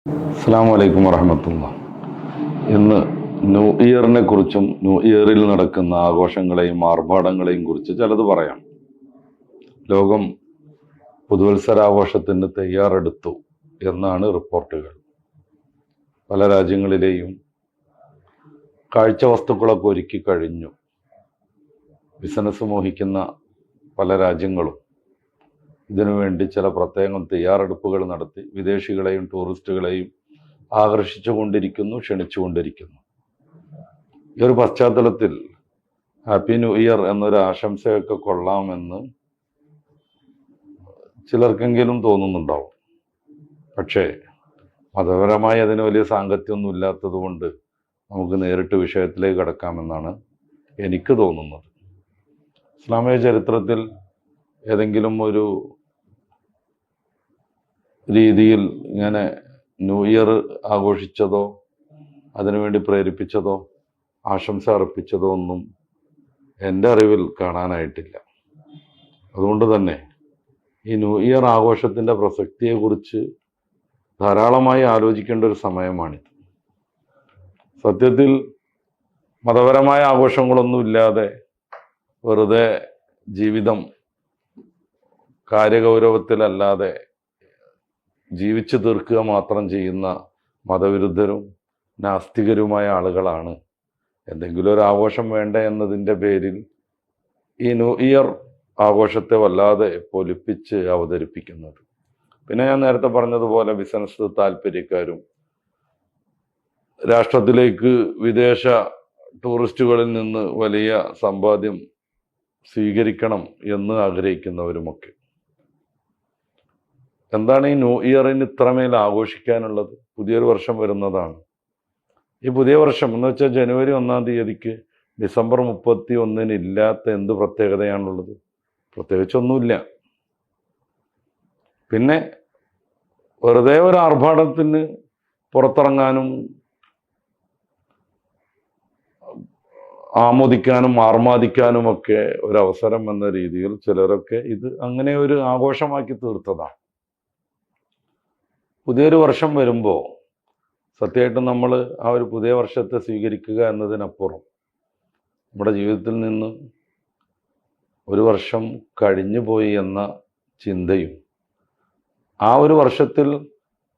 അസ്സലാമു അലൈക്കും വറഹ്മത്തുള്ളാഹി. ഇന്ന് ന്യൂ ഇയറിനെ കുറിച്ചും ന്യൂ ഇയറിൽ നടക്കുന്ന ആഘോഷങ്ങളെയും ആർഭാടങ്ങളെയും കുറിച്ച് ചിലത് പറയാം. ലോകം പുതുവത്സരാഘോഷത്തിന് തയ്യാറെടുത്തു എന്നാണ് റിപ്പോർട്ടുകൾ. പല രാജ്യങ്ങളിലെയും കാഴ്ച വസ്തുക്കളൊക്കെ ഒരുക്കി കഴിഞ്ഞു. ബിസിനസ് മോഹിക്കുന്ന പല രാജ്യങ്ങളും ഇതിനുവേണ്ടി ചില പ്രത്യേകം തയ്യാറെടുപ്പുകൾ നടത്തി വിദേശികളെയും ടൂറിസ്റ്റുകളെയും ആകർഷിച്ചുകൊണ്ടിരിക്കുന്നു, ക്ഷണിച്ചുകൊണ്ടിരിക്കുന്നു. ഈ ഒരു പശ്ചാത്തലത്തിൽ ഹാപ്പി ന്യൂ ഇയർ എന്നൊരു ആശംസയൊക്കെ കൊള്ളാമെന്ന് ചിലർക്കെങ്കിലും തോന്നുന്നുണ്ടാവും. പക്ഷേ മതപരമായി അതിന് വലിയ സാങ്കത്യമൊന്നും ഇല്ലാത്തത് കൊണ്ട് നമുക്ക് നേരിട്ട് വിഷയത്തിലേക്ക് കടക്കാമെന്നാണ് എനിക്ക് തോന്നുന്നത്. ഇസ്ലാമിക ചരിത്രത്തിൽ ഏതെങ്കിലും ഒരു രീതിയിൽ ഇങ്ങനെ ന്യൂ ഇയർ ആഘോഷിച്ചതോ അതിനുവേണ്ടി പ്രേരിപ്പിച്ചതോ ആശംസ അർപ്പിച്ചതോ ഒന്നും എൻ്റെ അറിവിൽ കാണാനായിട്ടില്ല. അതുകൊണ്ട് തന്നെ ഈ ന്യൂ ഇയർ ആഘോഷത്തിൻ്റെ പ്രസക്തിയെക്കുറിച്ച് ധാരാളമായി ആലോചിക്കേണ്ട ഒരു സമയമാണിത്. സത്യത്തിൽ മതപരമായ ആഘോഷങ്ങളൊന്നുമില്ലാതെ വെറുതെ ജീവിതം കാര്യഗൗരവത്തിലല്ലാതെ ജീവിച്ചു തീർക്കുക മാത്രം ചെയ്യുന്ന മതവിരുദ്ധരും നാസ്തികരുമായ ആളുകളാണ് എന്തെങ്കിലും ഒരു ആഘോഷം വേണ്ട എന്നതിൻ്റെ പേരിൽ ഈ ന്യൂ ഇയർ ആഘോഷത്തെ വല്ലാതെ പൊലിപ്പിച്ച് അവതരിപ്പിക്കുന്നത്. പിന്നെ ഞാൻ നേരത്തെ പറഞ്ഞതുപോലെ ബിസിനസ് താല്പര്യക്കാരും രാഷ്ട്രത്തിലേക്ക് വിദേശ ടൂറിസ്റ്റുകളിൽ നിന്ന് വലിയ സമ്പാദ്യം സ്വീകരിക്കണം എന്ന് ആഗ്രഹിക്കുന്നവരുമൊക്കെ. എന്താണ് ഈ ന്യൂ ഇയറിന് ഇത്രമേൽ ആഘോഷിക്കാനുള്ളത്? പുതിയൊരു വർഷം വരുന്നതാണ്. ഈ പുതിയ വർഷം എന്ന് വെച്ചാൽ ജനുവരി 1-ാം തീയതിക്ക് ഡിസംബർ 31-ന് ഇല്ലാത്ത എന്ത് പ്രത്യേകതയാണുള്ളത്? പ്രത്യേകിച്ചൊന്നുമില്ല. പിന്നെ വെറുതെ ഒരു ആർഭാടത്തിന് പുറത്തിറങ്ങാനും ആമോദിക്കാനും ആർമാദിക്കാനുമൊക്കെ ഒരവസരം എന്ന രീതിയിൽ ചിലരൊക്കെ ഇത് അങ്ങനെ ഒരു ആഘോഷമാക്കി തീർത്തതാണ്. പുതിയൊരു വർഷം വരുമ്പോൾ സത്യമായിട്ടും നമ്മൾ ആ ഒരു പുതിയ വർഷത്തെ സ്വീകരിക്കുക എന്നതിനപ്പുറം നമ്മുടെ ജീവിതത്തിൽ നിന്ന് ഒരു വർഷം കഴിഞ്ഞു പോയി എന്ന ചിന്തയും ആ ഒരു വർഷത്തിൽ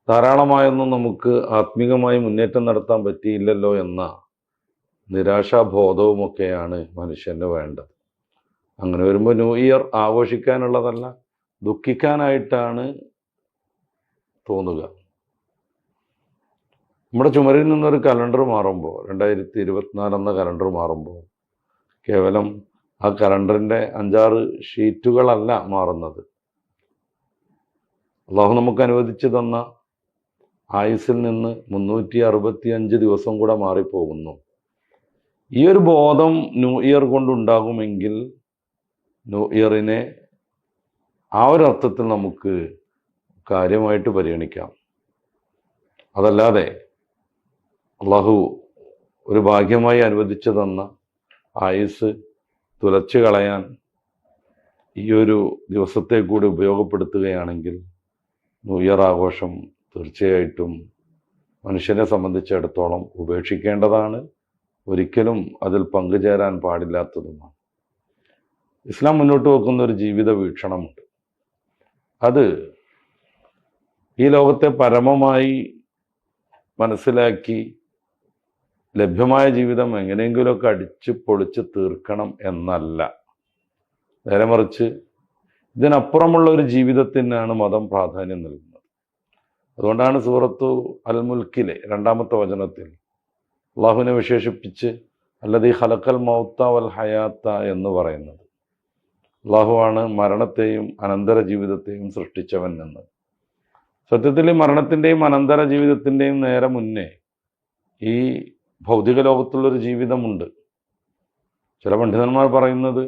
ധാരാളമായൊന്നും നമുക്ക് ആത്മീകമായി മുന്നേറ്റം നടത്താൻ പറ്റിയില്ലല്ലോ എന്ന നിരാശാബോധവുമൊക്കെയാണ് മനുഷ്യന് വേണ്ടത്. അങ്ങനെ വരുമ്പോൾ ന്യൂ ഇയർ ആഘോഷിക്കാനുള്ളതല്ല, ദുഃഖിക്കാനായിട്ടാണ് തോന്നുക. നമ്മുടെ ചുമരിൽ നിന്നൊരു കലണ്ടർ മാറുമ്പോൾ 2024 എന്ന കലണ്ടർ മാറുമ്പോൾ കേവലം ആ കലണ്ടറിൻ്റെ 5-6 ഷീറ്റുകളല്ല മാറുന്നത്. അള്ളാഹു നമുക്ക് അനുവദിച്ചു തന്ന ആയുസ്സിൽ നിന്ന് 365 ദിവസം കൂടെ മാറിപ്പോകുന്നു. ഈ ഒരു ബോധം ന്യൂ ഇയർ കൊണ്ടുണ്ടാകുമെങ്കിൽ ന്യൂ ഇയറിനെ ആ ഒരു അർത്ഥത്തിൽ നമുക്ക് കാര്യമായിട്ട് പരിഗണിക്കാം. അതല്ലാതെ അള്ളാഹു ഒരു ഭാഗ്യമായി അനുവദിച്ചു തന്ന ആയുസ് തുലച്ചു കളയാൻ ഈ ഒരു ദിവസത്തെ കൂടി ഉപയോഗപ്പെടുത്തുകയാണെങ്കിൽ ന്യൂ ഇയർ ആഘോഷം തീർച്ചയായിട്ടും മനുഷ്യനെ സംബന്ധിച്ചിടത്തോളം ഉപേക്ഷിക്കേണ്ടതാണ്, ഒരിക്കലും അതിൽ പങ്കുചേരാൻ പാടില്ലാത്തതുമാണ്. ഇസ്ലാം മുന്നോട്ട് വെക്കുന്ന ഒരു ജീവിത വീക്ഷണമുണ്ട്. അത് ഈ ലോകത്തെ പരമമായി മനസ്സിലാക്കി ലഭ്യമായ ജീവിതം എങ്ങനെയെങ്കിലുമൊക്കെ അടിച്ച് പൊളിച്ച് തീർക്കണം എന്നല്ല. നേരെ മറിച്ച് ഇതിനപ്പുറമുള്ള ഒരു ജീവിതത്തിനാണ് മതം പ്രാധാന്യം നൽകുന്നത്. അതുകൊണ്ടാണ് സൂറത്തു അൽ മുൽക്കിലെ 2-ാമത്തെ വചനത്തിൽ അള്ളാഹുവിനെ വിശേഷിപ്പിച്ച് അല്ലദീ ഖലഖൽ മൗത വൽ ഹയാത്ത എന്ന് പറയുന്നത്. അള്ളാഹുവാണ് മരണത്തെയും അനന്തര ജീവിതത്തെയും സൃഷ്ടിച്ചവൻ എന്ന്. സത്യത്തിൽ മരണത്തിൻ്റെയും അനന്തര ജീവിതത്തിൻ്റെയും നേരെ മുന്നേ ഈ ഭൗതിക ലോകത്തുള്ളൊരു ജീവിതമുണ്ട്. ചില പണ്ഡിതന്മാർ പറയുന്നത്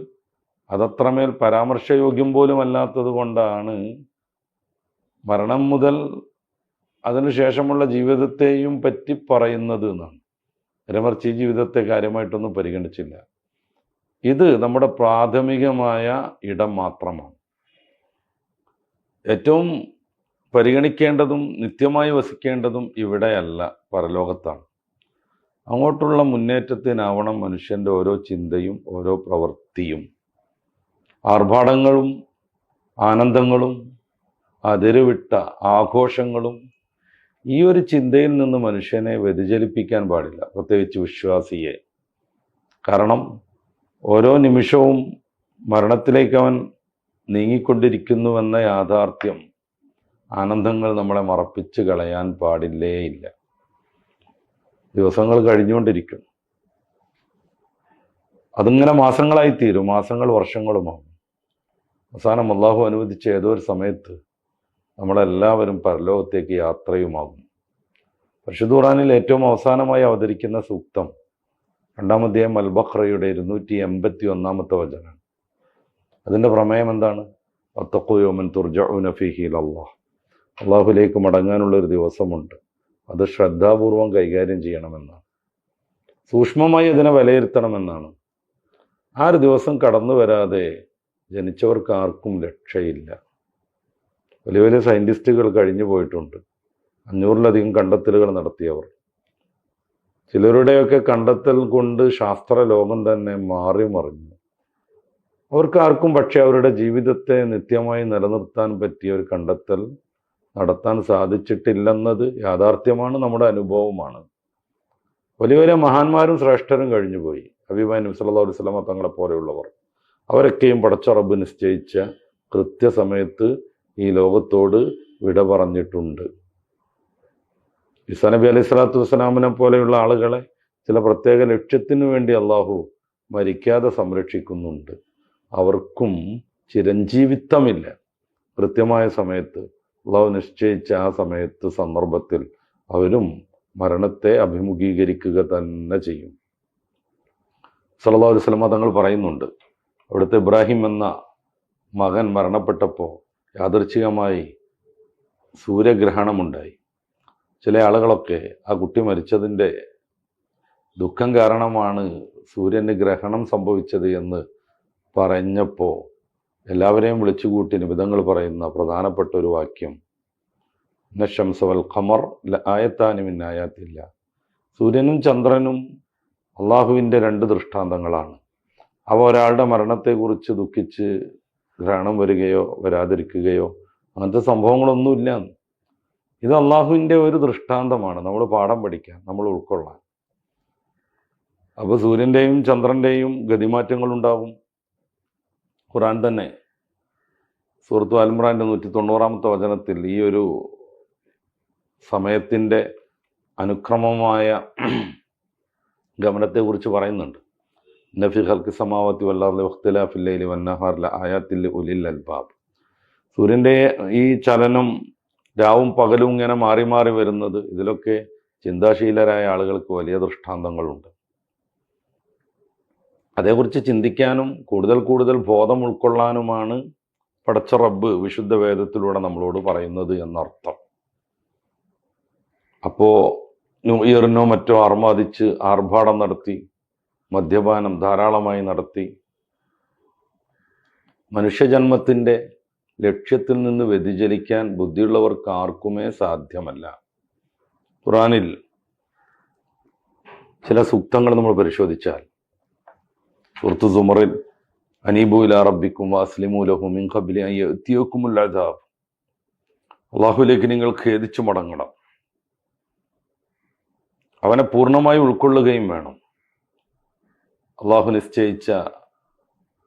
അതത്രമേൽ പരാമർശയോഗ്യം പോലും അല്ലാത്തത് കൊണ്ടാണ് മരണം മുതൽ അതിനുശേഷമുള്ള ജീവിതത്തെയും പറ്റി പറയുന്നത് എന്നാണ്. നേരെമറിച്ച് ഈ ജീവിതത്തെ കാര്യമായിട്ടൊന്നും പരിഗണിച്ചില്ല. ഇത് നമ്മുടെ പ്രാഥമികമായ ഇടം മാത്രമാണ്. ഏറ്റവും പരിഗണിക്കേണ്ടതും നിത്യമായി വസിക്കേണ്ടതും ഇവിടെയല്ല, പരലോകത്താണ്. അങ്ങോട്ടുള്ള മുന്നേറ്റത്തിനാവണം മനുഷ്യൻ്റെ ഓരോ ചിന്തയും ഓരോ പ്രവൃത്തിയും. ആർഭാടങ്ങളും ആനന്ദങ്ങളും അതിരുവിട്ട ആഘോഷങ്ങളും ഈ ഒരു ചിന്തയിൽ നിന്ന് മനുഷ്യനെ വ്യതിചലിപ്പിക്കാൻ പാടില്ല, പ്രത്യേകിച്ച് വിശ്വാസിയെ. കാരണം ഓരോ നിമിഷവും മരണത്തിലേക്ക് അവൻ നീങ്ങിക്കൊണ്ടിരിക്കുന്നുവെന്ന യാഥാർത്ഥ്യം ആനന്ദങ്ങൾ നമ്മളെ മറപ്പിച്ച് കളയാൻ പാടില്ലേയില്ല. ദിവസങ്ങൾ കഴിഞ്ഞുകൊണ്ടിരിക്കും, അതിങ്ങനെ മാസങ്ങളായിത്തീരും, മാസങ്ങൾ വർഷങ്ങളുമാകും. അവസാനം അള്ളാഹു അനുവദിച്ച ഏതോ ഒരു സമയത്ത് നമ്മളെല്ലാവരും പരലോകത്തേക്ക് യാത്രയുമാകും. പരിശുദ്ധ ഖുർആനിൽ ഏറ്റവും അവസാനമായി അവതരിക്കുന്ന സൂക്തം 2-ാം അധ്യായം അൽ ബഖറയുടെ 281-ാമത്തെ വചനം. അതിൻ്റെ പ്രമേയം എന്താണ്? വത്തഖൂ യൗമൻ തുർജഊന ഫീഹി ഇലല്ലാഹ്. അള്ളാഹുലേക്ക് മടങ്ങാനുള്ളൊരു ദിവസമുണ്ട്, അത് ശ്രദ്ധാപൂർവം കൈകാര്യം ചെയ്യണമെന്നാണ്, സൂക്ഷ്മമായി അതിനെ വിലയിരുത്തണമെന്നാണ്. ആ ഒരു ദിവസം കടന്നു വരാതെ ജനിച്ചവർക്ക് ആർക്കും രക്ഷയില്ല. വലിയ വലിയ സയൻറ്റിസ്റ്റുകൾ കഴിഞ്ഞു പോയിട്ടുണ്ട്, 500-ലധികം കണ്ടെത്തലുകൾ നടത്തിയവർ. ചിലരുടെയൊക്കെ കണ്ടെത്തൽ കൊണ്ട് ശാസ്ത്ര ലോകം തന്നെ മാറി മറിഞ്ഞു. അവർക്കാർക്കും പക്ഷേ അവരുടെ ജീവിതത്തെ നിത്യമായി നിലനിർത്താൻ പറ്റിയ ഒരു കണ്ടെത്തൽ നടത്താൻ സാധിച്ചിട്ടില്ലെന്നത് യാഥാർത്ഥ്യമാണ്, നമ്മുടെ അനുഭവമാണ്. വലിയ വലിയ മഹാന്മാരും ശ്രേഷ്ഠരും കഴിഞ്ഞുപോയി. ഹബീബായ നബി സല്ലല്ലാഹു അലൈഹി വസല്ലമ തങ്ങളെ പോലെയുള്ളവർ, അവരൊക്കെയും പടച്ച റബ്ബ് നിശ്ചയിച്ച കൃത്യസമയത്ത് ഈ ലോകത്തോട് വിട പറഞ്ഞിട്ടുണ്ട്. ഈസാ നബി അലൈഹി സ്വലാത്തു വസ്സലാമിനെ പോലെയുള്ള ആളുകളെ ചില പ്രത്യേക ലക്ഷ്യത്തിനു വേണ്ടി അള്ളാഹു മരിക്കാതെ സംരക്ഷിക്കുന്നുണ്ട്. അവർക്കും ചിരഞ്ജീവിത്വമില്ല. കൃത്യമായ സമയത്ത് അള്ളാഹു നിശ്ചയിച്ച ആ സമയത്ത് സന്ദർഭത്തിൽ അവരും മരണത്തെ അഭിമുഖീകരിക്കുക തന്നെ ചെയ്യും. സല്ലല്ലാഹു അലൈഹി വസല്ലം തങ്ങൾ പറയുന്നുണ്ട്, അവിടുത്തെ ഇബ്രാഹിം എന്ന മകൻ മരണപ്പെട്ടപ്പോൾ യാദൃച്ഛികമായി സൂര്യഗ്രഹണമുണ്ടായി. ചില ആളുകളൊക്കെ ആ കുട്ടി മരിച്ചതിൻ്റെ ദുഃഖം കാരണമാണ് സൂര്യന് ഗ്രഹണം സംഭവിച്ചത് എന്ന് പറഞ്ഞപ്പോൾ എല്ലാവരെയും വിളിച്ചുകൂട്ടി നിബിധങ്ങൾ പറയുന്ന പ്രധാനപ്പെട്ട ഒരു വാക്യം, നശംസ വൽ ഖമർ ആയത്താനി മിൻ ആയാത്തില്ല. സൂര്യനും ചന്ദ്രനും അള്ളാഹുവിൻ്റെ 2 ദൃഷ്ടാന്തങ്ങളാണ്. അവ ഒരാളുടെ മരണത്തെക്കുറിച്ച് ദുഃഖിച്ച് ഗ്രഹണം വരികയോ വരാതിരിക്കുകയോ അങ്ങനത്തെ സംഭവങ്ങളൊന്നുമില്ല. ഇത് അള്ളാഹുവിൻ്റെ ഒരു ദൃഷ്ടാന്തമാണ്, നമ്മൾ പാഠം പഠിക്കാൻ, നമ്മൾ ഉൾക്കൊള്ളാൻ. അപ്പോൾ സൂര്യൻ്റെയും ചന്ദ്രൻ്റെയും ഗതിമാറ്റങ്ങളുണ്ടാകും. ഖുർആൻ തന്നെ സൂറത്ത് ആൽ ഇംറാന്റെ 190-ാമത്തെ വചനത്തിൽ ഈ ഒരു സമയത്തിൻ്റെ അനുക്രമമായ ഗമനത്തെക്കുറിച്ച് പറയുന്നുണ്ട്. നഫി ഖൽഖി സമാവാതി വൽ അർളി വഖ്തിലാഫിൽ ലൈലി വന്നഹാരി ലആയാത്തിൽ ഉലിൽ അൽബാബ്. സൂര്യൻ്റെ ഈ ചലനം, രാവും പകലും ഇങ്ങനെ മാറി മാറി വരുന്നത്, ഇതിലൊക്കെ ചിന്താശീലരായ ആളുകൾക്ക് വലിയ ദൃഷ്ടാന്തങ്ങളുണ്ട്. അതേക്കുറിച്ച് ചിന്തിക്കാനും കൂടുതൽ കൂടുതൽ ബോധം ഉൾക്കൊള്ളാനുമാണ് പടച്ച റബ്ബ് വിശുദ്ധ വേദത്തിലൂടെ നമ്മളോട് പറയുന്നത് എന്നർത്ഥം. അപ്പോൾ ന്യൂ ഇയറിനോ മറ്റോ ആർമാദിച്ച് ആർഭാടം നടത്തി, മദ്യപാനം ധാരാളമായി നടത്തി മനുഷ്യജന്മത്തിൻ്റെ ലക്ഷ്യത്തിൽ നിന്ന് വ്യതിചലിക്കാൻ ബുദ്ധിയുള്ളവർക്ക് ആർക്കുമേ സാധ്യമല്ല. ഖുർആനിൽ ചില സൂക്തങ്ങൾ നമ്മൾ പരിശോധിച്ചാൽ, സൂറത്ത് സുമറിൽ അനീബു ഇലാ റബ്ബിക്കും വഅസ്ലിമൂ ലഹു മിൻ ഖബ്ലി അൻ യഅതിയകുമുൽ അദാബ്, അള്ളാഹുവിലേക്ക് നിങ്ങൾ ഖേദിച്ചു മടങ്ങണം, അവനെ പൂർണ്ണമായി ഉൾക്കൊള്ളുകയും വേണം. അള്ളാഹു നിശ്ചയിച്ച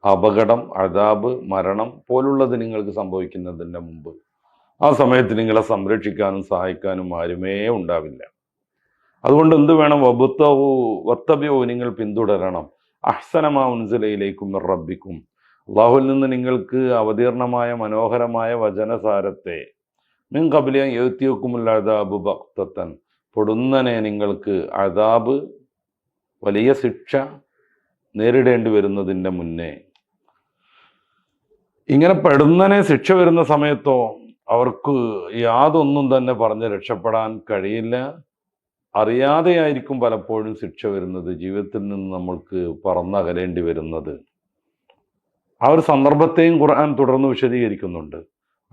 അപകടം, അദാബ്, മരണം പോലുള്ളത് നിങ്ങൾക്ക് സംഭവിക്കുന്നതിൻ്റെ മുമ്പ് ആ സമയത്ത് നിങ്ങളെ സംരക്ഷിക്കാനും സഹായിക്കാനും ആരുമേ ഉണ്ടാവില്ല. അതുകൊണ്ട് എന്ത് വേണം? വത്തബിഉ, നിങ്ങൾ പിന്തുടരണം, അഹ്സനമാ ഉൻസില ഇലൈക്കും മിർ റബ്ബിക്കും, അള്ളാഹുവിൽ നിന്ന് നിങ്ങൾക്ക് അവതീർണമായ മനോഹരമായ വചനസാരത്തെ, മിൻ ഖബ്ലി അൻ യഅതിയകുമുൽ അദാബു ബഗ്തതൻ, പൊടുന്നനെ നിങ്ങൾക്ക് അദാബ്, വലിയ ശിക്ഷ നേരിടേണ്ടി വരുന്നതിൻ്റെ മുന്നേ. ഇങ്ങനെ പെടുന്നനെ ശിക്ഷ വരുന്ന സമയത്തോ അവർക്ക് യാതൊന്നും തന്നെ പറഞ്ഞ് രക്ഷപ്പെടാൻ കഴിയില്ല. അറിയാതെയായിരിക്കും പലപ്പോഴും ശിക്ഷ വരുന്നത്, ജീവിതത്തിൽ നിന്ന് നമ്മൾക്ക് പറന്നകലേണ്ടി വരുന്നത്. ആ ഒരു സന്ദർഭത്തെയും ഖുർആൻ തുടർന്ന് വിശദീകരിക്കുന്നുണ്ട്.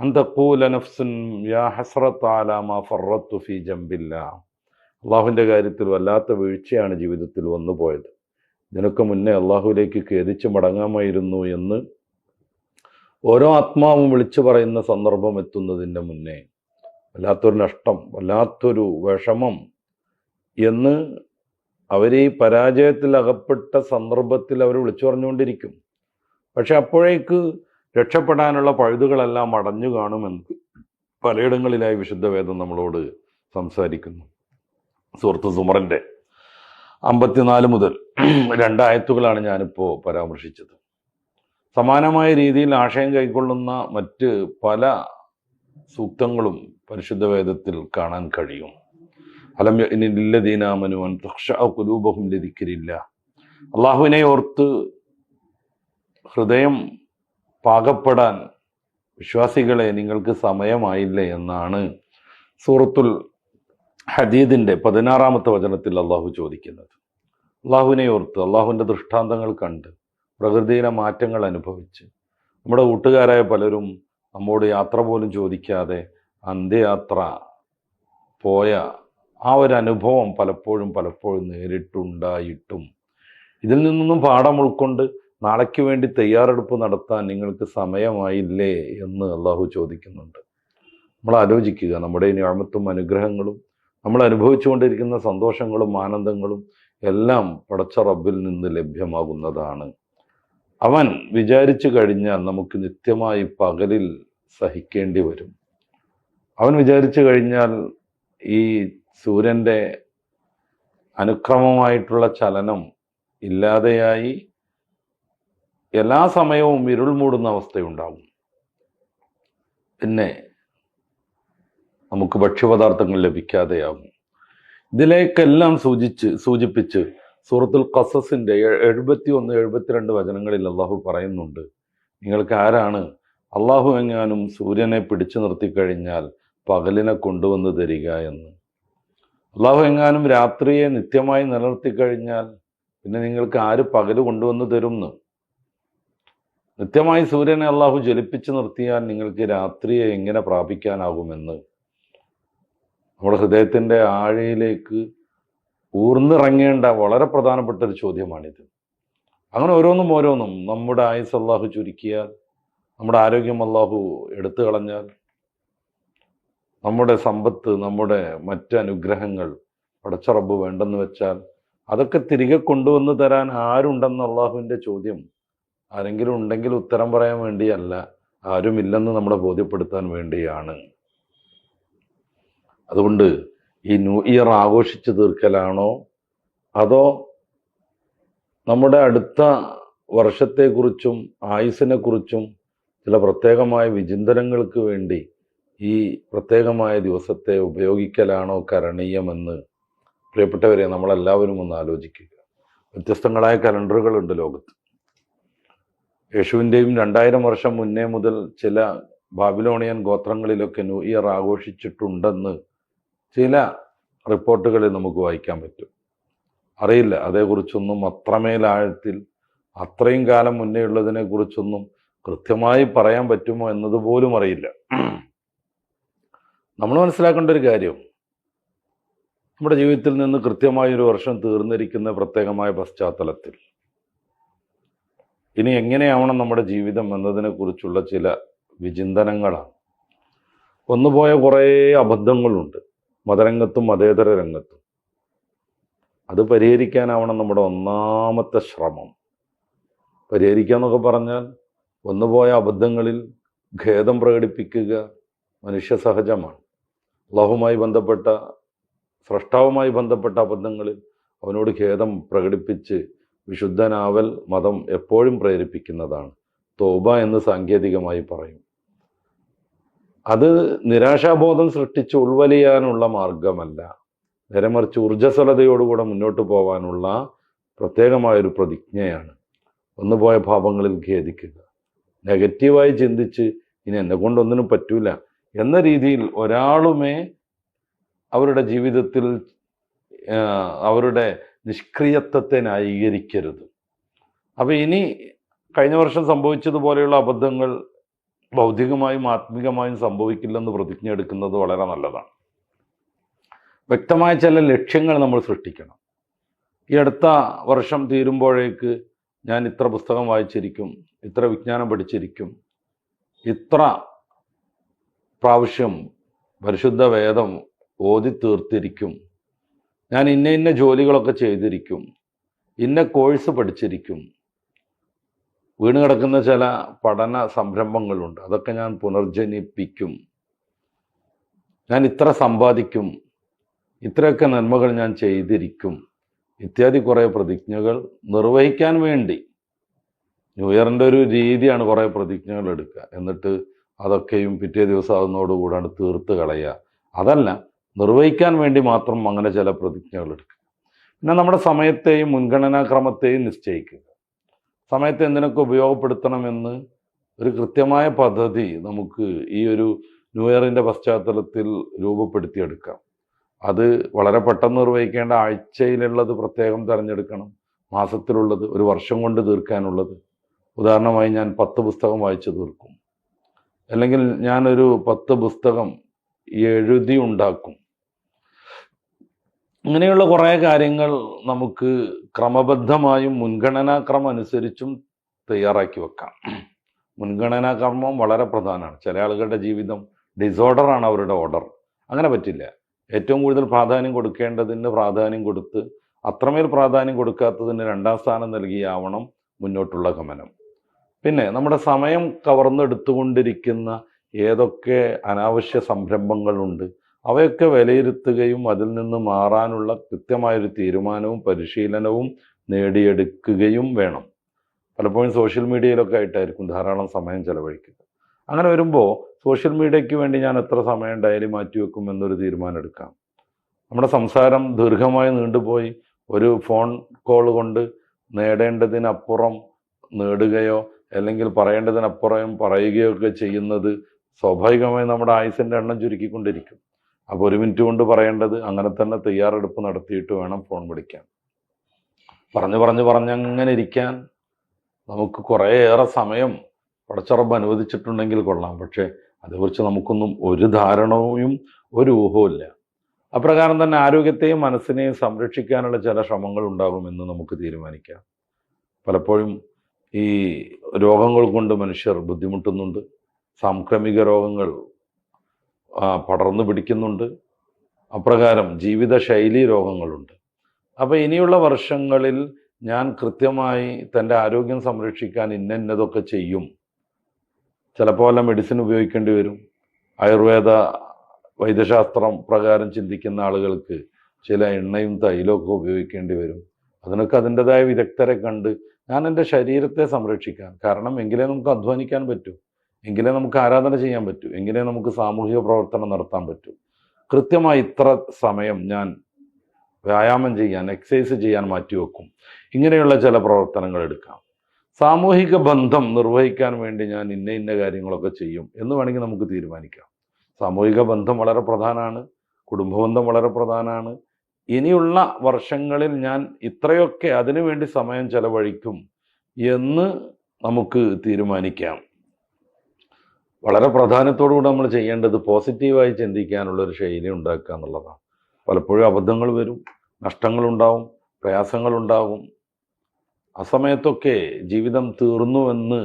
അൻ തഖൂല നഫ്സുൻ യാ ഹസ്റത അലാ മാ ഫറത്തു ഫീ ജംബില്ലാ. അള്ളാഹുവിൻ്റെ കാര്യത്തിൽ വല്ലാത്ത വീഴ്ചയാണ് ജീവിതത്തിൽ വന്നുപോയത്, ഇതിനൊക്കെ മുന്നേ അള്ളാഹുവിലേക്ക് ഖേദിച്ച് മടങ്ങാമായിരുന്നു എന്ന് ഓരോ ആത്മാവും വിളിച്ചു പറയുന്ന സന്ദർഭം എത്തുന്നതിൻ്റെ മുന്നേ വല്ലാത്തൊരു നഷ്ടം, വല്ലാത്തൊരു വിഷമം എന്ന് അവർ ഈ പരാജയത്തിൽ അകപ്പെട്ട സന്ദർഭത്തിൽ അവർ വിളിച്ചു പറഞ്ഞുകൊണ്ടിരിക്കും. പക്ഷെ അപ്പോഴേക്ക് രക്ഷപ്പെടാനുള്ള പഴുതുകളെല്ലാം അടഞ്ഞു കാണുമെന്ന് പലയിടങ്ങളിലായി വിശുദ്ധ വേദം നമ്മളോട് സംസാരിക്കുന്നു. സൂറത്ത് സുമറിൻ്റെ 54 മുതൽ 2 ആയത്തുകളാണ് ഞാനിപ്പോൾ പരാമർശിച്ചത്. സമാനമായ രീതിയിൽ ആശയം കൈക്കൊള്ളുന്ന മറ്റ് പല സൂക്തങ്ങളും പരിശുദ്ധ വേദത്തിൽ കാണാൻ കഴിയും. അലം യഅ്നില്ലദീന ആമനൂ അൻ തഖ്ശഅ ഖുലൂബുഹും ലിദിക്രില്ലാഹ്. അള്ളാഹുവിനെ ഓർത്ത് ഹൃദയം പാകപ്പെടാൻ വിശ്വാസികളെ നിങ്ങൾക്ക് സമയമായില്ലേ എന്നാണ് സൂറത്തുൽ ഹദീദിൻ്റെ 16-ാമത്തെ വചനത്തിൽ അള്ളാഹു ചോദിക്കുന്നത്. അള്ളാഹുവിനെ ഓർത്ത്, അള്ളാഹുവിൻ്റെ ദൃഷ്ടാന്തങ്ങൾ കണ്ട്, പ്രകൃതിയിലെ മാറ്റങ്ങൾ അനുഭവിച്ച്, നമ്മുടെ കൂട്ടുകാരായ പലരും നമ്മോട് യാത്ര പോലും ചോദിക്കാതെ അന്ത്യയാത്ര പോയ ആ ഒരു അനുഭവം പലപ്പോഴും നേരിട്ടുണ്ടായിട്ടും ഇതിൽ നിന്നൊന്നും പാഠം ഉൾക്കൊണ്ട് നാളേക്ക് വേണ്ടി തയ്യാറെടുപ്പ് നടത്താൻ നിങ്ങൾക്ക് സമയമായില്ലേ എന്ന് അള്ളാഹു ചോദിക്കുന്നുണ്ട്. നമ്മൾ ആലോചിക്കുക, നമ്മുടെ ഈ നിഅമത്തും അനുഗ്രഹങ്ങളും നമ്മൾ അനുഭവിച്ചുകൊണ്ടിരിക്കുന്ന സന്തോഷങ്ങളും ആനന്ദങ്ങളും എല്ലാം പടച്ച റബ്ബിൽ നിന്ന് ലഭ്യമാകുന്നതാണ്. അവൻ വിചാരിച്ചു കഴിഞ്ഞാൽ നമുക്ക് നിത്യമായി പകലിൽ സഹിക്കേണ്ടി വരും. അവൻ വിചാരിച്ചു കഴിഞ്ഞാൽ ഈ സൂര്യൻ്റെ അനുക്രമമായിട്ടുള്ള ചലനം ഇല്ലാതെയായി എല്ലാ സമയവും ഇരുൾ മൂടുന്ന അവസ്ഥയുണ്ടാകും. പിന്നെ നമുക്ക് ഭക്ഷ്യപദാർത്ഥങ്ങൾ ലഭിക്കാതെയാകും. ഇതിലേക്കെല്ലാം സൂചിപ്പിച്ച് സൂറത്തുൽ ഖസസിൻ്റെ 71-72 വചനങ്ങളിൽ അള്ളാഹു പറയുന്നുണ്ട്, നിങ്ങൾക്ക് ആരാണ് അള്ളാഹു എങ്ങാനും സൂര്യനെ പിടിച്ചു നിർത്തിക്കഴിഞ്ഞാൽ പകലിനെ കൊണ്ടുവന്ന് തരിക എന്ന്. അള്ളാഹു എങ്ങാനും രാത്രിയെ നിത്യമായി നിലനിർത്തിക്കഴിഞ്ഞാൽ പിന്നെ നിങ്ങൾക്ക് ആര് പകല് കൊണ്ടുവന്ന് തരുമെന്ന്. നിത്യമായി സൂര്യനെ അള്ളാഹു ജ്വലിപ്പിച്ചു നിർത്തിയാൽ നിങ്ങൾക്ക് രാത്രിയെ എങ്ങനെ പ്രാപിക്കാനാകുമെന്ന് നമ്മുടെ ഹൃദയത്തിൻ്റെ ആഴയിലേക്ക് ഊർന്നിറങ്ങേണ്ട വളരെ പ്രധാനപ്പെട്ട ഒരു ചോദ്യമാണിത്. അങ്ങനെ ഓരോന്നും നമ്മുടെ ആയുസ് അള്ളാഹു ചുരുക്കിയാൽ, നമ്മുടെ ആരോഗ്യം അള്ളാഹു എടുത്തു കളഞ്ഞാൽ, നമ്മുടെ സമ്പത്ത്, നമ്മുടെ മറ്റ് അനുഗ്രഹങ്ങൾ പടച്ച റബ്ബ് വേണ്ടെന്ന് വെച്ചാൽ അതൊക്കെ തിരികെ കൊണ്ടുവന്ന് തരാൻ ആരുണ്ടെന്ന് അള്ളാഹുവിൻ്റെ ചോദ്യം ആരെങ്കിലും ഉണ്ടെങ്കിൽ ഉത്തരം പറയാൻ വേണ്ടിയല്ല, ആരുമില്ലെന്ന് നമ്മളെ ബോധ്യപ്പെടുത്താൻ വേണ്ടിയാണ്. അതുകൊണ്ട് ഈ ന്യൂ ഇയർ ആഘോഷിച്ച് തീർക്കലാണോ അതോ നമ്മുടെ അടുത്ത വർഷത്തെക്കുറിച്ചും ആയുസ്സിനെക്കുറിച്ചും ചില പ്രത്യേകമായ വിചിന്തനങ്ങൾക്ക് വേണ്ടി ഈ പ്രത്യേകമായ ദിവസത്തെ ഉപയോഗിക്കലാണോ കരണീയമെന്ന് പ്രിയപ്പെട്ടവരെ നമ്മളെല്ലാവരും ഒന്ന് ആലോചിക്കുക. വ്യത്യസ്തങ്ങളായ കലണ്ടറുകളുണ്ട് ലോകത്ത്. യേശുവിൻ്റെയും 2000 വർഷം മുന്നേ മുതൽ ചില ബാബിലോണിയൻ ഗോത്രങ്ങളിലൊക്കെ ന്യൂ ഇയർ ആഘോഷിച്ചിട്ടുണ്ടെന്ന് ചില റിപ്പോർട്ടുകളിൽ നമുക്ക് വായിക്കാൻ പറ്റും. അറിയില്ല, അതേക്കുറിച്ചൊന്നും അത്രമേൽ ആഴത്തിൽ അത്രയും കാലം മുന്നേ ഉള്ളതിനെ കുറിച്ചൊന്നും കൃത്യമായി പറയാൻ പറ്റുമോ എന്നതുപോലും അറിയില്ല. നമ്മൾ മനസ്സിലാക്കേണ്ട ഒരു കാര്യം, നമ്മുടെ ജീവിതത്തിൽ നിന്ന് കൃത്യമായൊരു വർഷം തീർന്നിരിക്കുന്ന പ്രത്യേകമായ പശ്ചാത്തലത്തിൽ ഇനി എങ്ങനെയാവണം നമ്മുടെ ജീവിതം എന്നതിനെക്കുറിച്ചുള്ള ചില വിചിന്തനങ്ങളാണ്. വന്നുപോയ കുറേ അബദ്ധങ്ങളുണ്ട് മതരംഗത്തും മതേതര രംഗത്തും. അത് പരിഹരിക്കാനാവണം നമ്മുടെ ഒന്നാമത്തെ ശ്രമം. പരിഹരിക്കുക എന്നൊക്കെ പറഞ്ഞാൽ വന്നുപോയ അബദ്ധങ്ങളിൽ ഖേദം പ്രകടിപ്പിക്കുക മനുഷ്യ സഹജമാണ്. അല്ലാഹുവുമായി ബന്ധപ്പെട്ട, സ്രഷ്ടാവുമായി ബന്ധപ്പെട്ട അബദ്ധങ്ങളിൽ അവനോട് ഖേദം പ്രകടിപ്പിച്ച് വിശുദ്ധനാവൽ മതം എപ്പോഴും പ്രേരിപ്പിക്കുന്നതാണ്. തോബ എന്ന് സാങ്കേതികമായി പറയും. അത് നിരാശാബോധം സൃഷ്ടിച്ച് ഉൾവലിയാനുള്ള മാർഗമല്ല, നേരെ മറിച്ച് ഊർജ്ജസ്വലതയോടുകൂടെ മുന്നോട്ട് പോകാനുള്ള പ്രത്യേകമായൊരു പ്രതിജ്ഞയാണ്. വന്നുപോയ പാപങ്ങളിൽ ഖേദിക്കുക. നെഗറ്റീവായി ചിന്തിച്ച് ഇനി എന്നെ കൊണ്ടൊന്നിനും പറ്റൂല എന്ന രീതിയിൽ ഒരാളുമേ അവരുടെ ജീവിതത്തിൽ അവരുടെ നിഷ്ക്രിയത്വത്തെ ന്യായീകരിക്കരുത്. അപ്പോൾ ഇനി കഴിഞ്ഞ വർഷം സംഭവിച്ചതുപോലെയുള്ള അബദ്ധങ്ങൾ ഭൗതികമായും ആത്മികമായും സംഭവിക്കില്ലെന്ന് പ്രതിജ്ഞ എടുക്കുന്നത് വളരെ നല്ലതാണ്. വ്യക്തമായ ചില ലക്ഷ്യങ്ങൾ നമ്മൾ സൃഷ്ടിക്കണം. ഈ അടുത്ത വർഷം തീരുമ്പോഴേക്ക് ഞാൻ ഇത്ര പുസ്തകം വായിച്ചിരിക്കും, ഇത്ര വിജ്ഞാനം പഠിച്ചിരിക്കും, ഇത്ര പ്രാവശ്യം പരിശുദ്ധ വേദം ഓതി തീർത്തിരിക്കും, ഞാൻ ഇന്ന ഇന്ന ജോലികളൊക്കെ ചെയ്തിരിക്കും, ഇന്ന കോഴ്സ് പഠിച്ചിരിക്കും, വീണ് കിടക്കുന്ന ചില പഠന സംരംഭങ്ങളുണ്ട്, അതൊക്കെ ഞാൻ പുനർജനിപ്പിക്കും, ഞാൻ ഇത്ര സമ്പാദിക്കും, ഇത്രയൊക്കെ നന്മകൾ ഞാൻ ചെയ്തിരിക്കും ഇത്യാദി കുറേ പ്രതിജ്ഞകൾ നിർവഹിക്കാൻ വേണ്ടി ന്യൂ ഇയറിൻ്റെ ഒരു രീതിയാണ് കുറേ പ്രതിജ്ഞകൾ എടുക്കുക, എന്നിട്ട് അതൊക്കെയും പിറ്റേ ദിവസം അതിനോടുകൂടാണ് തീർത്ത് കളയുക. അതല്ല, നിർവഹിക്കാൻ വേണ്ടി മാത്രം അങ്ങനെ ചില പ്രതിജ്ഞകൾ എടുക്കുക. പിന്നെ നമ്മുടെ സമയത്തെയും മുൻഗണനാക്രമത്തെയും നിശ്ചയിക്കുക. സമയത്തെ എന്തിനൊക്കെ ഉപയോഗപ്പെടുത്തണമെന്ന് ഒരു കൃത്യമായ പദ്ധതി നമുക്ക് ഈ ഒരു ന്യൂ ഇയറിൻ്റെ പശ്ചാത്തലത്തിൽ രൂപപ്പെടുത്തിയെടുക്കാം. അത് വളരെ പെട്ടെന്ന് നിർവഹിക്കേണ്ട ആഴ്ചയിലുള്ളത് പ്രത്യേകം തിരഞ്ഞെടുക്കണം, മാസത്തിലുള്ളത്, ഒരു വർഷം കൊണ്ട് തീർക്കാനുള്ളത്. ഉദാഹരണമായി ഞാൻ 10 പുസ്തകം വായിച്ചു തീർക്കും, അല്ലെങ്കിൽ ഞാനൊരു 10 പുസ്തകം എഴുതി ഉണ്ടാക്കും. ഇങ്ങനെയുള്ള കുറേ കാര്യങ്ങൾ നമുക്ക് ക്രമബദ്ധമായും മുൻഗണനാക്രമം അനുസരിച്ചും തയ്യാറാക്കി വെക്കാം. മുൻഗണനാക്രമം വളരെ പ്രധാനമാണ്. ചില ആളുകളുടെ ജീവിതം ഡിസോർഡറാണ് അവരുടെ ഓർഡർ. അങ്ങനെ പറ്റില്ല. ഏറ്റവും കൂടുതൽ പ്രാധാന്യം കൊടുക്കേണ്ടതിന് പ്രാധാന്യം കൊടുത്ത് അത്രമേൽ പ്രാധാന്യം കൊടുക്കാത്തതിന് 2ാം സ്ഥാനം നൽകിയാവണം മുന്നോട്ടുള്ള ഗമനം. പിന്നെ നമ്മുടെ സമയം കവർന്നെടുത്തുകൊണ്ടിരിക്കുന്ന ഏതൊക്കെ അനാവശ്യ സംരംഭങ്ങളുണ്ട് അവയൊക്കെ വിലയിരുത്തുകയും അതിൽ നിന്ന് മാറാനുള്ള കൃത്യമായൊരു തീരുമാനവും പരിശീലനവും നേടിയെടുക്കുകയും വേണം. പലപ്പോഴും സോഷ്യൽ മീഡിയയിലൊക്കെ ആയിട്ടായിരിക്കും ധാരാളം സമയം ചെലവഴിക്കുക. അങ്ങനെ വരുമ്പോൾ സോഷ്യൽ മീഡിയയ്ക്ക് വേണ്ടി ഞാൻ എത്ര സമയം ഡയലി മാറ്റിവെക്കും എന്നൊരു തീരുമാനം എടുക്കാം. നമ്മുടെ സംസാരം ദീർഘമായി നീണ്ടുപോയി ഒരു ഫോൺ കോൾ കൊണ്ട് നേടേണ്ടതിനപ്പുറം നേടുകയോ അല്ലെങ്കിൽ പറയേണ്ടതിനപ്പുറം പറയുകയോ ഒക്കെ ചെയ്യുന്നത് സ്വാഭാവികമായി നമ്മുടെ ആയുസിൻ്റെ എണ്ണം ചുരുക്കിക്കൊണ്ടിരിക്കും. അപ്പോൾ 1 മിനിറ്റ് കൊണ്ട് പറയേണ്ടത് അങ്ങനെ തന്നെ തയ്യാറെടുപ്പ് നടത്തിയിട്ട് വേണം ഫോൺ വിളിക്കാൻ. പറഞ്ഞങ്ങനെ ഇരിക്കാൻ നമുക്ക് കുറേയേറെ സമയം പടച്ചറബ് അനുവദിച്ചിട്ടുണ്ടെങ്കിൽ കൊള്ളാം. പക്ഷേ അതേക്കുറിച്ച് നമുക്കൊന്നും ഒരു ധാരണയും ഒരു ഊഹവും ഇല്ല. അപ്രകാരം തന്നെ ആരോഗ്യത്തെയും മനസ്സിനെയും സംരക്ഷിക്കാനുള്ള ചില ശ്രമങ്ങൾ ഉണ്ടാകുമെന്ന് നമുക്ക് തീരുമാനിക്കാം. പലപ്പോഴും ഈ രോഗങ്ങൾ കൊണ്ട് മനുഷ്യർ ബുദ്ധിമുട്ടുന്നുണ്ട്. സാംക്രമിക രോഗങ്ങൾ പടർന്നു പിടിക്കുന്നുണ്ട്. അപ്രകാരം ജീവിതശൈലി രോഗങ്ങളുണ്ട്. അപ്പോൾ ഇനിയുള്ള വർഷങ്ങളിൽ ഞാൻ കൃത്യമായി തൻ്റെ ആരോഗ്യം സംരക്ഷിക്കാൻ ഇന്നതൊക്കെ ചെയ്യും. ചിലപ്പോൾ വല്ല മെഡിസിൻ ഉപയോഗിക്കേണ്ടി വരും. ആയുർവേദ വൈദ്യശാസ്ത്രം പ്രകാരം ചിന്തിക്കുന്ന ആളുകൾക്ക് ചില എണ്ണയും തൈലമൊക്കെ ഉപയോഗിക്കേണ്ടി വരും. അതിനൊക്കെ അതിൻ്റെതായ വിദഗ്ധരെ കണ്ട് ഞാൻ എൻ്റെ ശരീരത്തെ സംരക്ഷിക്കാൻ, കാരണം എങ്കിലേ നമുക്ക് അധ്വാനിക്കാൻ പറ്റൂ, എങ്കിലേ നമുക്ക് ആരാധന ചെയ്യാൻ പറ്റൂ, എങ്കിലേ നമുക്ക് സാമൂഹിക പ്രവർത്തനം നടത്താൻ പറ്റൂ. കൃത്യമായി ഇത്ര സമയം ഞാൻ വ്യായാമം ചെയ്യാൻ, എക്സസൈസ് ചെയ്യാൻ മാറ്റിവെക്കും. ഇങ്ങനെയുള്ള ചില പ്രവർത്തനങ്ങൾ എടുക്കാം. സാമൂഹിക ബന്ധം നിർവഹിക്കാൻ വേണ്ടി ഞാൻ ഇന്ന കാര്യങ്ങളൊക്കെ ചെയ്യും എന്ന് വേണമെങ്കിൽ നമുക്ക് തീരുമാനിക്കാം. സാമൂഹിക ബന്ധം വളരെ പ്രധാനമാണ്, കുടുംബബന്ധം വളരെ പ്രധാനമാണ്. ഇനിയുള്ള വർഷങ്ങളിൽ ഞാൻ ഇത്രയൊക്കെ അതിനു വേണ്ടി സമയം ചെലവഴിക്കും എന്ന് നമുക്ക് തീരുമാനിക്കാം. വളരെ പ്രാധാന്യത്തോടുകൂടി നമ്മൾ ചെയ്യേണ്ടത് പോസിറ്റീവായി ചിന്തിക്കാനുള്ളൊരു ശൈലി ഉണ്ടാക്കുക എന്നുള്ളതാണ്. പലപ്പോഴും അബദ്ധങ്ങൾ വരും, നഷ്ടങ്ങളുണ്ടാവും, പ്രയാസങ്ങളുണ്ടാകും. ആ സമയത്തൊക്കെ ജീവിതം തീർന്നുവെന്ന്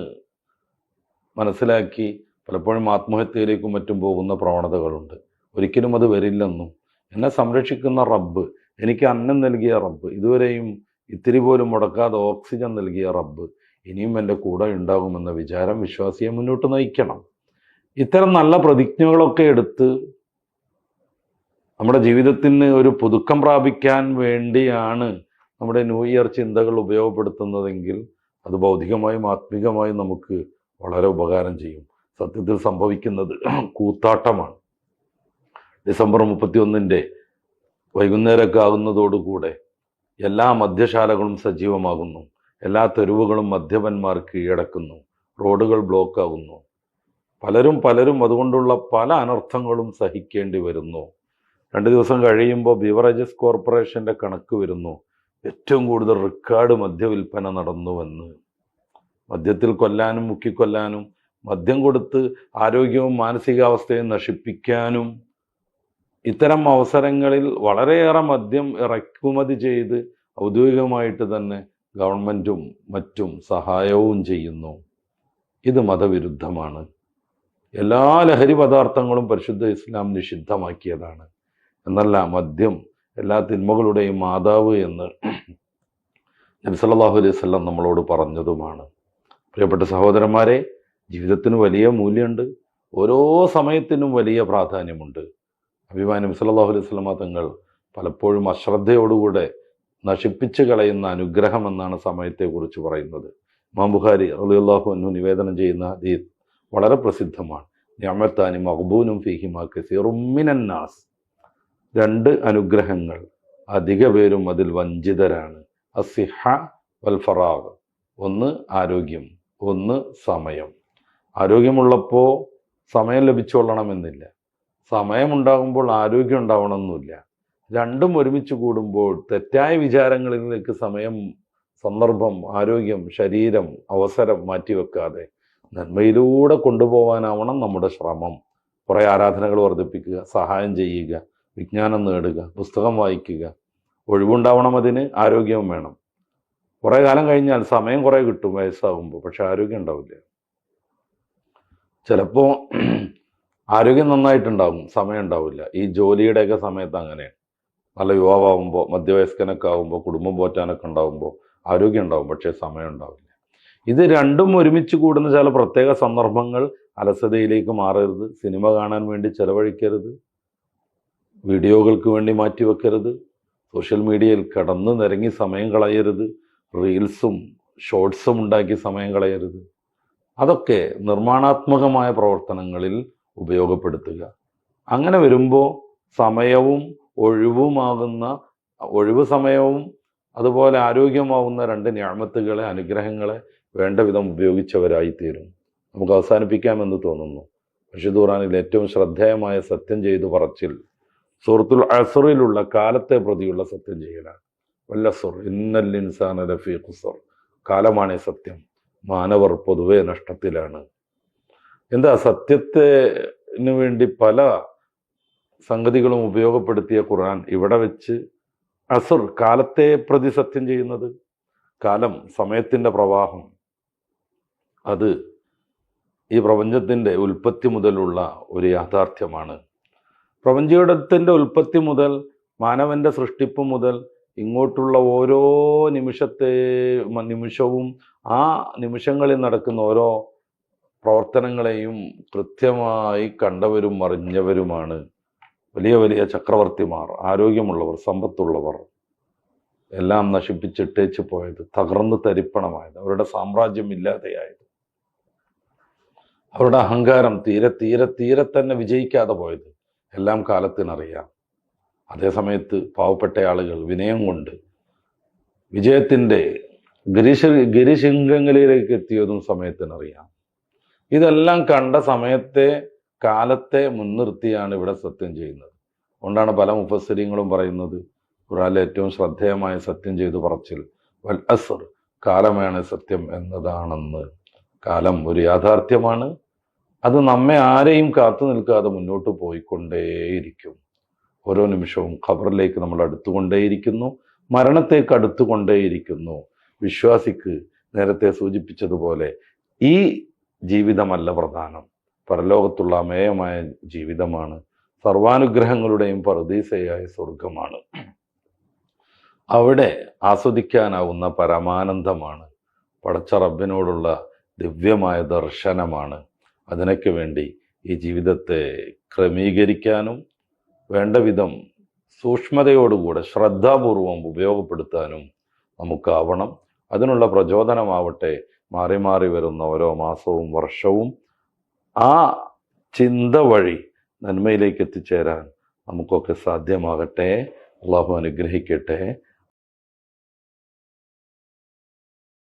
മനസ്സിലാക്കി പലപ്പോഴും ആത്മഹത്യയിലേക്കും മറ്റും പോകുന്ന പ്രവണതകളുണ്ട്. ഒരിക്കലും അത് വരില്ലെന്നും എന്നെ സംരക്ഷിക്കുന്ന റബ്ബ്, എനിക്ക് അന്നം നൽകിയ റബ്ബ്, ഇതുവരെയും ഇത്തിരി പോലും മുടക്കാതെ ഓക്സിജൻ നൽകിയ റബ്ബ് ഇനിയും എൻ്റെ കൂടെ ഉണ്ടാകുമെന്ന വിചാരം വിശ്വാസിയെ മുന്നോട്ട് നയിക്കണം. ഇത്തരം നല്ല പ്രതിജ്ഞകളൊക്കെ എടുത്ത് നമ്മുടെ ജീവിതത്തിന് ഒരു പുതുക്കം പ്രാപിക്കാൻ വേണ്ടിയാണ് നമ്മുടെ ന്യൂ ഇയർ ചിന്തകൾ ഉപയോഗപ്പെടുത്തുന്നതെങ്കിൽ അത് ഭൗതികമായും ആത്മികമായും നമുക്ക് വളരെ ഉപകാരം ചെയ്യും. സത്യത്തിൽ സംഭവിക്കുന്നത് കൂത്താട്ടമാണ്. ഡിസംബർ 31 വൈകുന്നേരമൊക്കെ ആകുന്നതോടുകൂടെ എല്ലാ മദ്യശാലകളും സജീവമാകുന്നു, എല്ലാ തെരുവുകളും മദ്യപന്മാർ കീഴടക്കുന്നു, റോഡുകൾ ബ്ലോക്കാകുന്നു. പലരും അതുകൊണ്ടുള്ള പല അനർത്ഥങ്ങളും സഹിക്കേണ്ടി വരുന്നു. 2 ദിവസം കഴിയുമ്പോൾ ബിവറേജസ് കോർപ്പറേഷൻ്റെ കണക്ക് വരുന്നു, ഏറ്റവും കൂടുതൽ റെക്കോർഡ് മദ്യവിൽപ്പന നടന്നുവെന്ന്. മദ്യത്തിൽ കൊല്ലാനും മുക്കിക്കൊല്ലാനും മദ്യം കൊടുത്ത് ആരോഗ്യവും മാനസികാവസ്ഥയും നശിപ്പിക്കാനും ഇത്തരം അവസരങ്ങളിൽ വളരെയേറെ മദ്യം ഇറക്കുമതി ചെയ്ത് ഔദ്യോഗികമായിട്ട് തന്നെ ഗവൺമെൻറ്റും മറ്റും സഹായവും ചെയ്യുന്നു. ഇത് മതവിരുദ്ധമാണ്. എല്ലാ ലഹരി പദാർത്ഥങ്ങളും പരിശുദ്ധ ഇസ്ലാം നിഷിദ്ധമാക്കിയതാണ്. എന്നല്ല, മദ്യം എല്ലാ തിന്മകളുടെയും മാതാവ് എന്ന് നബി സല്ലല്ലാഹു അലൈഹി വസല്ലം നമ്മളോട് പറഞ്ഞതുമാണ്. പ്രിയപ്പെട്ട സഹോദരന്മാരെ, ജീവിതത്തിന് വലിയ മൂല്യമുണ്ട്. ഓരോ സമയത്തിനും വലിയ പ്രാധാന്യമുണ്ട്. നബി സല്ലല്ലാഹു അലൈഹി വസല്ലം തങ്ങൾ പലപ്പോഴും അശ്രദ്ധയോടുകൂടെ നശിപ്പിച്ചു കളയുന്ന അനുഗ്രഹം എന്നാണ് സമയത്തെക്കുറിച്ച് പറയുന്നത്. ഇമാം ബുഖാരി റളിയല്ലാഹു അൻഹു നിവേദനം ചെയ്യുന്ന ഹദീസ് വളരെ പ്രസിദ്ധമാണ്. നിഅമത്താനി മഗ്ബൂനും ഫീഹിമാ കസീറും മിനൻ നാസ്. 2 അനുഗ്രഹങ്ങൾ, അധിക പേരും അതിൽ വഞ്ചിതരാണ്. അസ്സിഹ വൽ ഫറാഗ്. ഒന്ന് ആരോഗ്യം, ഒന്ന് സമയം. ആരോഗ്യമുള്ളപ്പോൾ സമയം ലഭിച്ചോളണമെന്നില്ല, സമയമുണ്ടാകുമ്പോൾ ആരോഗ്യം ഉണ്ടാവണമെന്നില്ല. രണ്ടും ഒരുമിച്ച് കൂടുമ്പോൾ തെറ്റായ വിചാരങ്ങളിലേക്ക് സമയം, സന്ദർഭം, ആരോഗ്യം, ശരീരം, അവസരം മാറ്റിവെക്കാതെ നന്മയിലൂടെ കൊണ്ടുപോകാനാവണം നമ്മുടെ ശ്രമം. കുറേ ആരാധനകൾ വർദ്ധിപ്പിക്കുക, സഹായം ചെയ്യുക, വിജ്ഞാനം നേടുക, പുസ്തകം വായിക്കുക. ഒഴിവുണ്ടാവണം, അതിന് ആരോഗ്യവും വേണം. കുറേ കാലം കഴിഞ്ഞാൽ സമയം കുറേ കിട്ടും വയസ്സാകുമ്പോൾ, പക്ഷെ ആരോഗ്യം ഉണ്ടാവില്ല. ചിലപ്പോൾ ആരോഗ്യം നന്നായിട്ടുണ്ടാകും, സമയം ഉണ്ടാവില്ല. ഈ ജോലിയുടെയൊക്കെ സമയത്ത് അങ്ങനെയാണ്. നല്ല യുവാവാകുമ്പോൾ, മധ്യവയസ്കനൊക്കെ ആകുമ്പോൾ, കുടുംബം പോറ്റാനൊക്കെ ഉണ്ടാകുമ്പോൾ ആരോഗ്യം ഉണ്ടാവും, പക്ഷേ സമയം ഉണ്ടാവില്ല. ഇത് രണ്ടും ഒരുമിച്ച് കൂടുന്ന ചില പ്രത്യേക സന്ദർഭങ്ങൾ അലസതയിലേക്ക് മാറരുത്. സിനിമ കാണാൻ വേണ്ടി ചെലവഴിക്കരുത്, വീഡിയോകൾക്ക് വേണ്ടി മാറ്റിവെക്കരുത്, സോഷ്യൽ മീഡിയയിൽ കിടന്ന് നിരങ്ങി സമയം കളയരുത്, റീൽസും ഷോർട്സും ഉണ്ടാക്കി സമയം കളയരുത്. അതൊക്കെ നിർമ്മാണാത്മകമായ പ്രവർത്തനങ്ങളിൽ ഉപയോഗപ്പെടുത്തുക. അങ്ങനെ വരുമ്പോൾ സമയവും ഒഴിവ് സമയവും അതുപോലെ ആരോഗ്യമാവുന്ന 2 നിഅമത്തുകളെ, അനുഗ്രഹങ്ങളെ വേണ്ട വിധം ഉപയോഗിച്ചവരായിത്തീരും. നമുക്ക് അവസാനിപ്പിക്കാമെന്ന് തോന്നുന്നു. പരിശുദ്ധ ഖുർആനിൽ ഏറ്റവും ശ്രദ്ധേയമായ സത്യം ചെയ്തു പറച്ചിൽ സൂറത്തുൽ അസ്റിലുള്ള കാലത്തെ പ്രതിയുള്ള സത്യം ചെയ്യലാണ്. വല്ലസ്ർ ഇന്നൽ ഇൻസാന ലഫീ ഖുസ്ർ. കാലമാണ് സത്യം, മാനവർ പൊതുവെ നഷ്ടത്തിലാണ്. എന്താ, സത്യത്തിന് വേണ്ടി പല സംഗതികളും ഉപയോഗപ്പെടുത്തിയ ഖുർആൻ ഇവിടെ വെച്ച് അസ്ർ, കാലത്തെ പ്രതി സത്യം ചെയ്യുന്നത്. കാലം, സമയത്തിൻ്റെ പ്രവാഹം, അത് ഈ പ്രപഞ്ചത്തിൻ്റെ ഉൽപ്പത്തി മുതലുള്ള ഒരു യാഥാർത്ഥ്യമാണ്. പ്രപഞ്ചത്തിൻ്റെ ഉൽപ്പത്തി മുതൽ മാനവൻ്റെ സൃഷ്ടിപ്പ് മുതൽ ഇങ്ങോട്ടുള്ള ഓരോ നിമിഷവും ആ നിമിഷങ്ങളിൽ നടക്കുന്ന ഓരോ പ്രവർത്തനങ്ങളെയും കൃത്യമായി കണ്ടവരും അറിഞ്ഞവരുമാണ് വലിയ വലിയ ചക്രവർത്തിമാർ, ആരോഗ്യമുള്ളവർ, സമ്പത്തുള്ളവർ. എല്ലാം നശിപ്പിച്ചിട്ടേച്ച് പോയത്, തകർന്ന് തരിപ്പണമായത്, അവരുടെ സാമ്രാജ്യം ഇല്ലാതെയായത്, അവരുടെ അഹങ്കാരം തീരെ തീരെ തീരെ തന്നെ വിജയിക്കാതെ പോയത് എല്ലാം കാലത്തിനറിയാം. അതേസമയത്ത് പാവപ്പെട്ട ആളുകൾ വിനയം കൊണ്ട് വിജയത്തിൻ്റെ ഗിരിശൃംഗങ്ങളിലേക്ക് എത്തിയതും സമയത്തിനറിയാം. ഇതെല്ലാം കണ്ട കാലത്തെ മുൻനിർത്തിയാണ് ഇവിടെ സത്യം ചെയ്യുന്നത്. അതുകൊണ്ടാണ് പല മുഫസ്സിരീങ്ങളും പറയുന്നത് ഖുർആനിലെ ഏറ്റവും ശ്രദ്ധേയമായ സത്യം ചെയ്തു പറച്ചിൽ വൽ അസ്ർ, കാലമാണ് സത്യം എന്നതാണെന്ന്. കാലം ഒരു യാഥാർത്ഥ്യമാണ്. അത് നമ്മെ ആരെയും കാത്തു നിൽക്കാതെ മുന്നോട്ട് പോയിക്കൊണ്ടേയിരിക്കും. ഓരോ നിമിഷവും ഖബറിലേക്ക് നമ്മൾ അടുത്തുകൊണ്ടേയിരിക്കുന്നു, മരണത്തേക്ക് അടുത്തുകൊണ്ടേയിരിക്കുന്നു. വിശ്വാസിക്ക് നേരത്തെ സൂചിപ്പിച്ചതുപോലെ ഈ ജീവിതമല്ല പ്രധാനം, പരലോകത്തുള്ള അമേയമായ ജീവിതമാണ്, സർവാനുഗ്രഹങ്ങളുടെയും പറുദീസയായ സ്വർഗമാണ്. അവിടെ ആസ്വദിക്കാനാവുന്ന പരമാനന്ദമാണ്, പടച്ച റബ്ബിനോടുള്ള ദിവ്യമായ ദർശനമാണ്. അതിനൊക്കെ വേണ്ടി ഈ ജീവിതത്തെ ക്രമീകരിക്കാനും വേണ്ട വിധം സൂക്ഷ്മതയോടുകൂടെ ശ്രദ്ധാപൂർവം ഉപയോഗപ്പെടുത്താനും നമുക്കാവണം. അതിനുള്ള പ്രചോദനമാവട്ടെ മാറി മാറി വരുന്ന ഓരോ മാസവും വർഷവും ആ ചിന്ത വഴി നന്മയിലേക്ക് എത്തിച്ചേരാൻ നമുക്കൊക്കെ സാധ്യമാകട്ടെ. അള്ളാഹു അനുഗ്രഹിക്കട്ടെ.